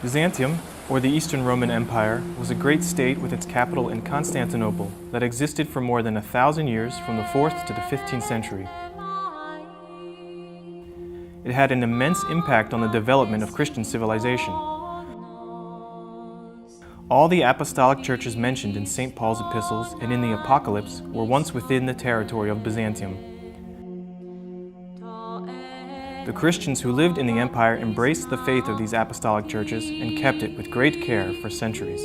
Byzantium, or the Eastern Roman Empire, was a great state with its capital in Constantinople that existed for more than 1,000 years from the 4th to the 15th century. It had an immense impact on the development of Christian civilization. All the apostolic churches mentioned in St. Paul's epistles and in the Apocalypse were once within the territory of Byzantium. The Christians who lived in the empire embraced the faith of these apostolic churches and kept it with great care for centuries.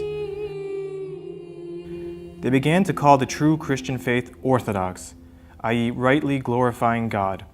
They began to call the true Christian faith Orthodox, i.e., rightly glorifying God.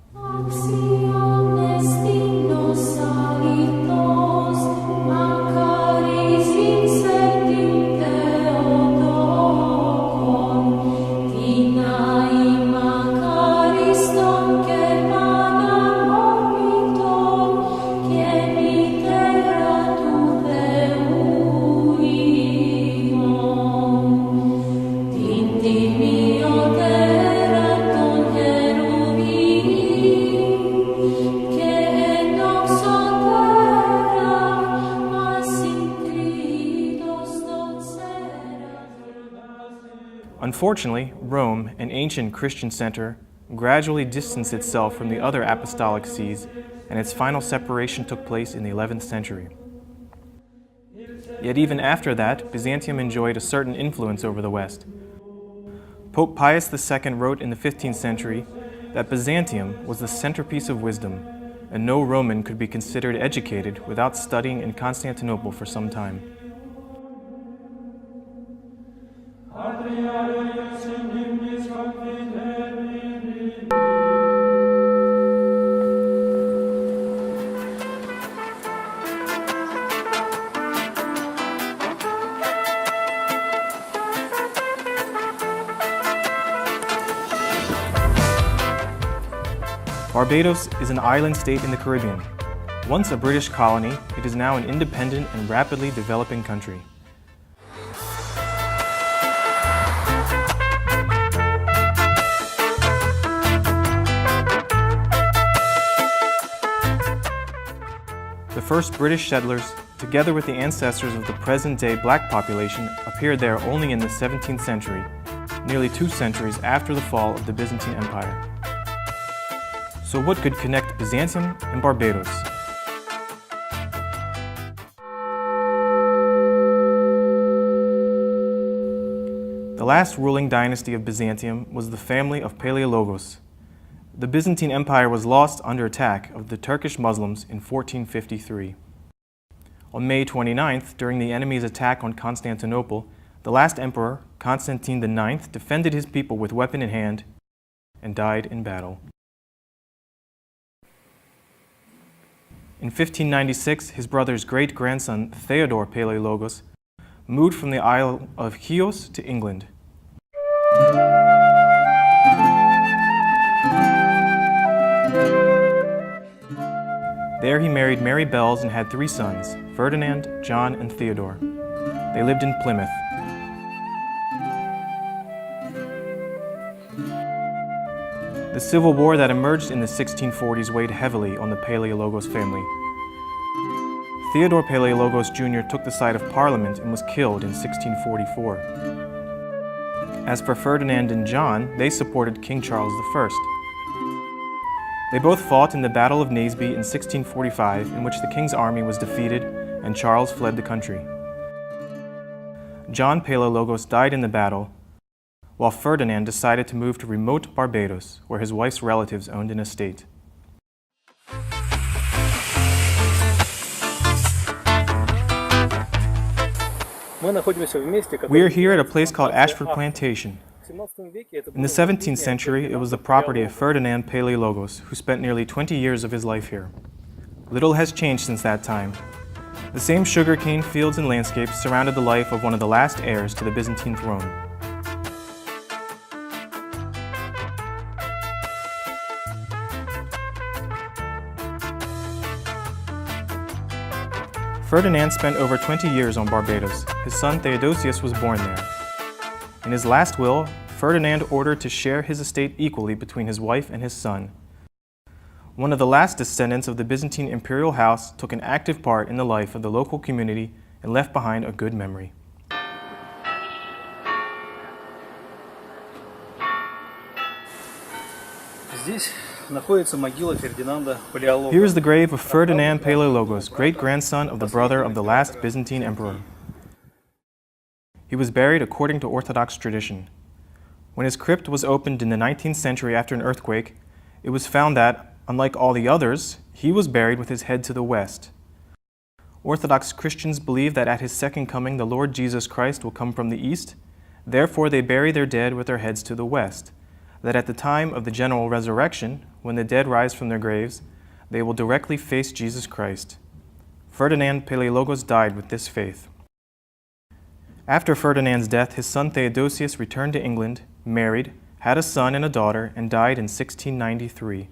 Unfortunately, Rome, an ancient Christian center, gradually distanced itself from the other apostolic sees, and its final separation took place in the 11th century. Yet even after that, Byzantium enjoyed a certain influence over the West. Pope Pius II wrote in the 15th century that Byzantium was the centerpiece of wisdom, and no Roman could be considered educated without studying in Constantinople for some time. Barbados is an island state in the Caribbean. Once a British colony, it is now an independent and rapidly developing country. The first British settlers, together with the ancestors of the present-day black population, appeared there only in the 17th century, nearly 2 centuries after the fall of the Byzantine Empire. So what could connect Byzantium and Barbados? The last ruling dynasty of Byzantium was the family of Palaiologos. The Byzantine Empire was lost under attack of the Turkish Muslims in 1453. On May 29th, during the enemy's attack on Constantinople, the last emperor, Constantine IX, defended his people with weapon in hand and died in battle. In 1596, his brother's great-grandson, Theodore Palaiologos, moved from the Isle of Chios to England. There he married Mary Bells and had 3 sons, Ferdinand, John, and Theodore. They lived in Plymouth. The civil war that emerged in the 1640s weighed heavily on the Palaiologos family. Theodore Palaiologos Jr. took the side of Parliament and was killed in 1644. As for Ferdinand and John, they supported King Charles I. They both fought in the Battle of Naseby in 1645, in which the king's army was defeated and Charles fled the country. John Palaiologos died in the battle, while Ferdinand decided to move to remote Barbados, where his wife's relatives owned an estate. We are here at a place called Ashford Plantation. In the 17th century, it was the property of Ferdinand Palaiologos, who spent nearly 20 years of his life here. Little has changed since that time. The same sugarcane fields and landscapes surrounded the life of one of the last heirs to the Byzantine throne. Ferdinand spent over 20 years on Barbados. His son Theodosius was born there. In his last will, Ferdinand ordered to share his estate equally between his wife and his son. One of the last descendants of the Byzantine imperial house took an active part in the life of the local community and left behind a good memory. Здесь находится могила Фердинанда Палеолога. Here is the grave of Ferdinand Palaiologos, great-grandson of the brother of the last Byzantine emperor. He was buried according to Orthodox tradition. When his crypt was opened in the 19th century after an earthquake, it was found that, unlike all the others, he was buried with his head to the west. Orthodox Christians believe that at his second coming the Lord Jesus Christ will come from the east. Therefore they bury their dead with their heads to the west, that at the time of the general resurrection, when the dead rise from their graves, they will directly face Jesus Christ. Ferdinand Palaiologos died with this faith. After Ferdinand's death, his son Theodosius returned to England, married, had a son and a daughter, and died in 1693.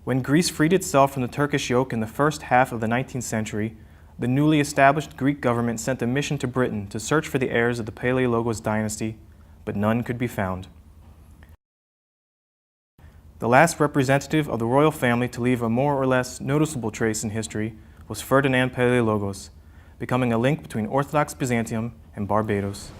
When Greece freed itself from the Turkish yoke in the first half of the 19th century, the newly established Greek government sent a mission to Britain to search for the heirs of the Palaiologos dynasty, but none could be found. The last representative of the royal family to leave a more or less noticeable trace in history was Ferdinand Palaiologos, becoming a link between Orthodox Byzantium and Barbados.